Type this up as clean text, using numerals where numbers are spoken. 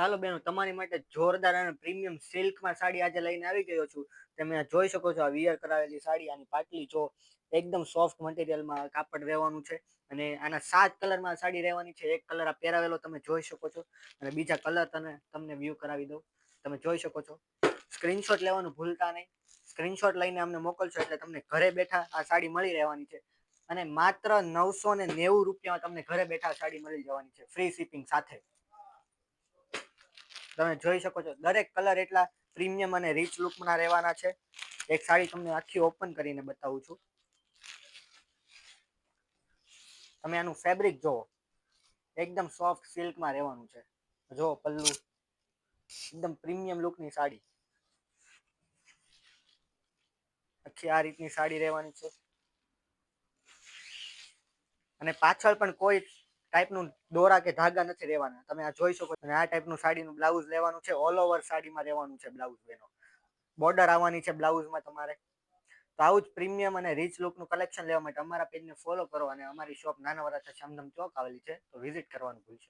ચાલો બેનો, તમારી માટે જોરદાર અને પ્રીમિયમ સિલ્કમાં સાડી આજે લઈને આવી ગયો છું. તમે જોઈ શકો છો આ વિયર કરાવેલી સાડી. આની પાટલી જો એકદમ સોફ્ટ મટીરિયલમાં કાપડ રહેવાનું છે. અને આના 7 કલરમાં સાડી રહેવાની છે. એક કલર આ પહેરાવેલો તમે જોઈ શકો છો, અને બીજા કલર તમને વ્યૂ કરાવી દઉં. તમે જોઈ શકો છો. સ્ક્રીનશોટ લેવાનું ભૂલતા નહીં. સ્ક્રીનશોટ લઈને અમને મોકલશો એટલે તમને ઘરે બેઠા આ સાડી મળી રહેવાની છે. અને માત્ર 990 રૂપિયામાં તમને ઘરે બેઠા સાડી મળી જવાની છે, ફ્રી શિપિંગ સાથે. તમે જોઈ શકો છો દરેક કલર એટલા પ્રીમિયમ અને રીચ લુકના રહેવાના છે. એક સાડી તમને આખી ઓપન કરીને બતાવું છું. તમે આનું ફેબ્રિક જોવો, એકદમ સોફ્ટ સિલ્કમાં રહેવાનું છે. જો પલ્લુ, એકદમ પ્રીમિયમ લુકની સાડી. આખી આ રીતની સાડી રહેવાની છે. અને પાછળ પણ કોઈ ટાઈપનું દોરા કે ધાગા નથી રહેવાના. તમે આ જોઈ શકો. અને આ ટાઈપનું સાડીનું બ્લાઉઝ લેવાનું છે. ઓલ ઓવર સાડીમાં રહેવાનું છે બ્લાઉઝ બેનો. બોર્ડર આવવાની છે બ્લાઉઝમાં તમારે. તો આવું જ પ્રીમિયમ અને રીચ લુકનું કલેક્શન લેવા માટે અમારા પેજને ફોલો કરો, અને અમારી શોપ નાના વરાછા શ્યામધામ ચોક આવેલી છે, તો વિઝિટ કરવાનું ભૂલશો નહીં.